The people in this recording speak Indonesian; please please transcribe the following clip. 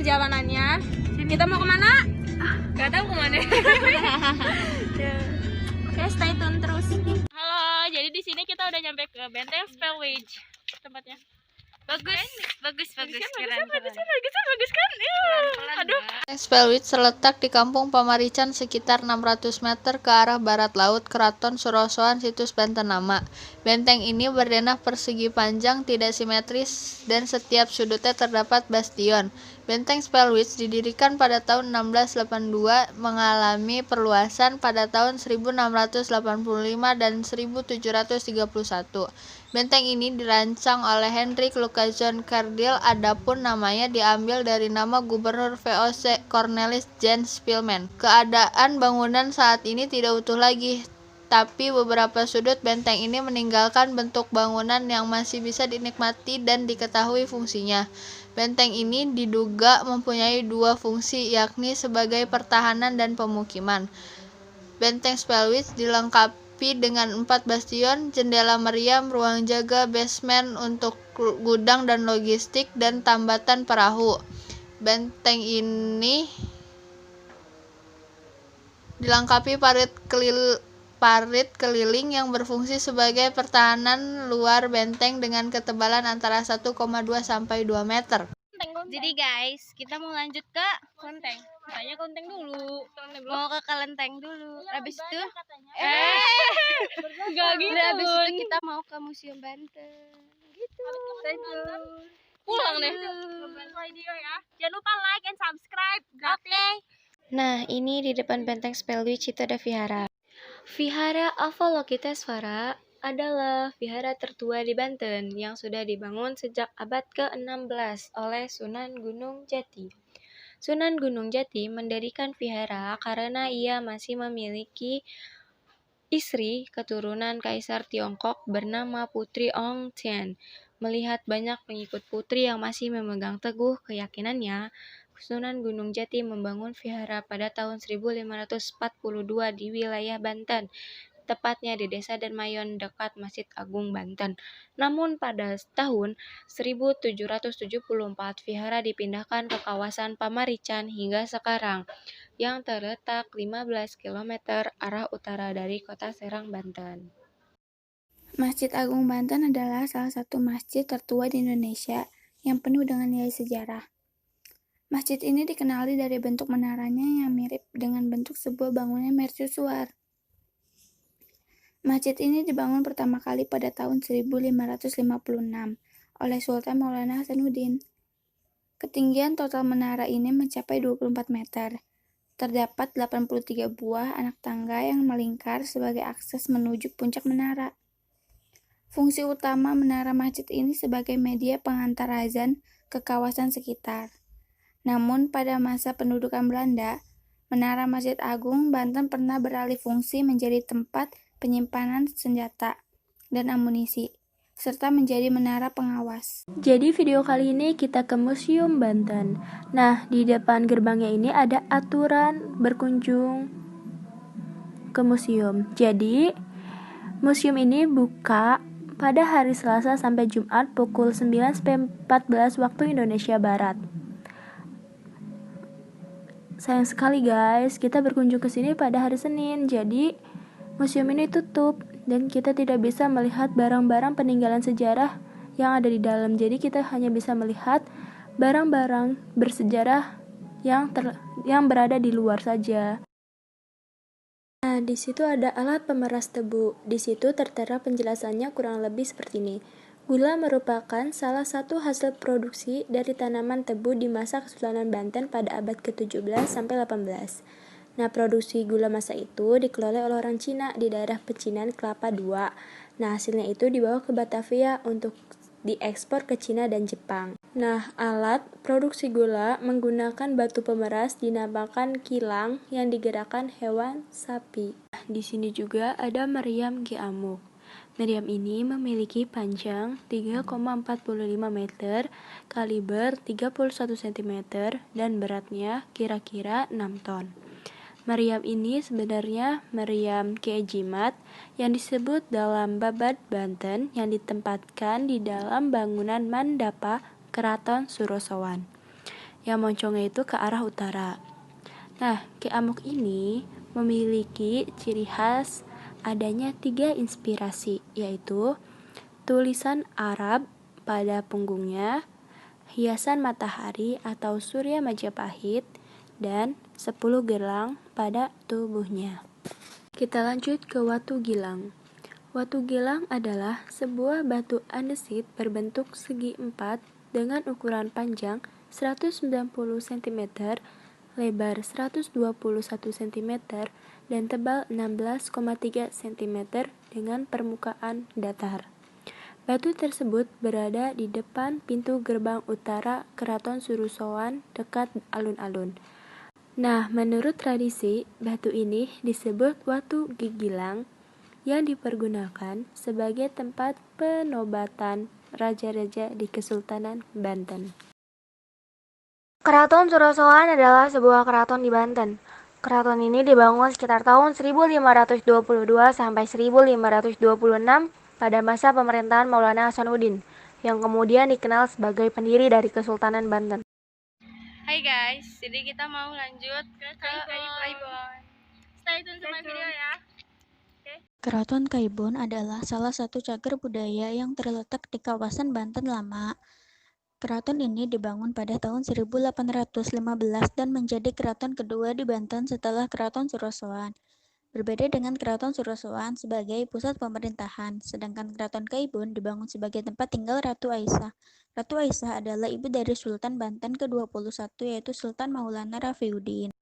perjalanannya. Kita mau kemana? Gak tahu kemana. Oke, stay tune terus. Halo, jadi di sini kita udah nyampe ke Benteng Spellwitch tempatnya. Bagus kan? Aduh. Spellwitch terletak di Kampung Pamarican sekitar 600 meter ke arah barat laut Keraton Surosoan Situs Banten Nama. Benteng ini berdenah persegi panjang tidak simetris dan setiap sudutnya terdapat bastion. Benteng Spellwitch didirikan pada tahun 1682, mengalami perluasan pada tahun 1685 dan 1731. Benteng ini dirancang oleh Hendrik Lucasson Cardinal, adapun namanya diambil dari nama Gubernur VOC Cornelis Jens Spilman. Keadaan bangunan saat ini tidak utuh lagi, tapi beberapa sudut benteng ini meninggalkan bentuk bangunan yang masih bisa dinikmati dan diketahui fungsinya. Benteng ini diduga mempunyai dua fungsi, yakni sebagai pertahanan dan pemukiman. Benteng Spellwitch dilengkapi dengan 4 bastion, jendela meriam, ruang jaga, basement untuk gudang dan logistik, dan tambatan perahu. Benteng ini dilengkapi parit keliling yang berfungsi sebagai pertahanan luar benteng dengan ketebalan antara 1,2 sampai 2 meter. Jadi guys, kita mau lanjut ke Kelenteng. Katanya Kelenteng dulu. Mau ke Kelenteng dulu. Habis itu enggak gitu. Habis itu kita mau ke Museum Banten. Gitu. Pulang deh. Video ya. Jangan lupa like and subscribe. Oke. Nah, ini di depan Benteng Spellwitch itu ada vihara. Vihara Avalokitesvara adalah vihara tertua di Banten yang sudah dibangun sejak abad ke-16 oleh Sunan Gunung Jati. Sunan Gunung Jati mendirikan vihara karena ia masih memiliki istri keturunan Kaisar Tiongkok bernama Putri Ong Tien. Melihat banyak pengikut putri yang masih memegang teguh keyakinannya, Sunan Gunung Jati membangun vihara pada tahun 1542 di wilayah Banten, tepatnya di Desa Denmayon dekat Masjid Agung Banten. Namun pada tahun 1774 vihara dipindahkan ke kawasan Pamarican hingga sekarang, yang terletak 15 km arah utara dari kota Serang, Banten. Masjid Agung Banten adalah salah satu masjid tertua di Indonesia yang penuh dengan nilai sejarah. Masjid ini dikenali dari bentuk menaranya yang mirip dengan bentuk sebuah bangunan mercusuar. Masjid ini dibangun pertama kali pada tahun 1556 oleh Sultan Maulana Hasanuddin. Ketinggian total menara ini mencapai 24 meter. Terdapat 83 buah anak tangga yang melingkar sebagai akses menuju puncak menara. Fungsi utama menara masjid ini sebagai media pengantar azan ke kawasan sekitar. Namun pada masa pendudukan Belanda, Menara Masjid Agung Banten pernah beralih fungsi menjadi tempat penyimpanan senjata dan amunisi, serta menjadi menara pengawas. Jadi video kali ini kita ke Museum Banten. Nah, di depan gerbangnya ini ada aturan berkunjung ke museum. Jadi, museum ini buka pada hari Selasa sampai Jumat pukul 9 sampai 14 waktu Indonesia Barat. Sayang sekali guys, kita berkunjung ke sini pada hari Senin. Jadi, museum ini tutup dan kita tidak bisa melihat barang-barang peninggalan sejarah yang ada di dalam. Jadi kita hanya bisa melihat barang-barang bersejarah yang berada di luar saja. Nah, di situ ada alat pemeras tebu. Di situ tertera penjelasannya kurang lebih seperti ini. Gula merupakan salah satu hasil produksi dari tanaman tebu di masa Kesultanan Banten pada abad ke-17 sampai 18. Nah, produksi gula masa itu dikelola oleh orang Cina di daerah pecinan Kelapa II. Nah, hasilnya itu dibawa ke Batavia untuk diekspor ke Cina dan Jepang. Nah, alat produksi gula menggunakan batu pemeras dinamakan kilang yang digerakkan hewan sapi. Di sini juga ada meriam Ki Amuk. Meriam ini memiliki panjang 3,45 meter, kaliber 31 cm, dan beratnya kira-kira 6 ton. Meriam ini sebenarnya meriam Ki Jimat yang disebut dalam Babad Banten yang ditempatkan di dalam bangunan mandapa Keraton Surosoan. yang moncongnya itu ke arah utara. Nah, Ki Amuk ini memiliki ciri khas adanya 3 inspirasi, yaitu tulisan Arab pada punggungnya, hiasan matahari atau surya Majapahit, dan 10 gelang pada tubuhnya. Kita lanjut ke Watu Gilang. Watu Gilang adalah sebuah batu andesit berbentuk segi empat dengan ukuran panjang 190 cm, lebar 121 cm, dan tebal 16,3 cm dengan permukaan datar. Batu tersebut berada di depan pintu gerbang utara Keraton Surosoan dekat alun-alun. Nah, menurut tradisi, batu ini disebut Watu Gigilang yang dipergunakan sebagai tempat penobatan raja-raja di Kesultanan Banten. Keraton Surosoan adalah sebuah keraton di Banten. Keraton ini dibangun sekitar tahun 1522 sampai 1526 pada masa pemerintahan Maulana Hasanuddin, yang kemudian dikenal sebagai pendiri dari Kesultanan Banten. Hai guys, jadi kita mau lanjut ke Kaibon. Stay tune sama video ya. Keraton Kaibon adalah salah satu cagar budaya yang terletak di kawasan Banten Lama. Keraton ini dibangun pada tahun 1815 dan menjadi keraton kedua di Banten setelah Keraton Surosoan. Berbeda dengan Keraton Surosoan sebagai pusat pemerintahan, sedangkan Keraton Kaibon dibangun sebagai tempat tinggal Ratu Aisyah. Ratu Aisyah adalah ibu dari Sultan Banten ke-21 yaitu Sultan Maulana Rafiuddin.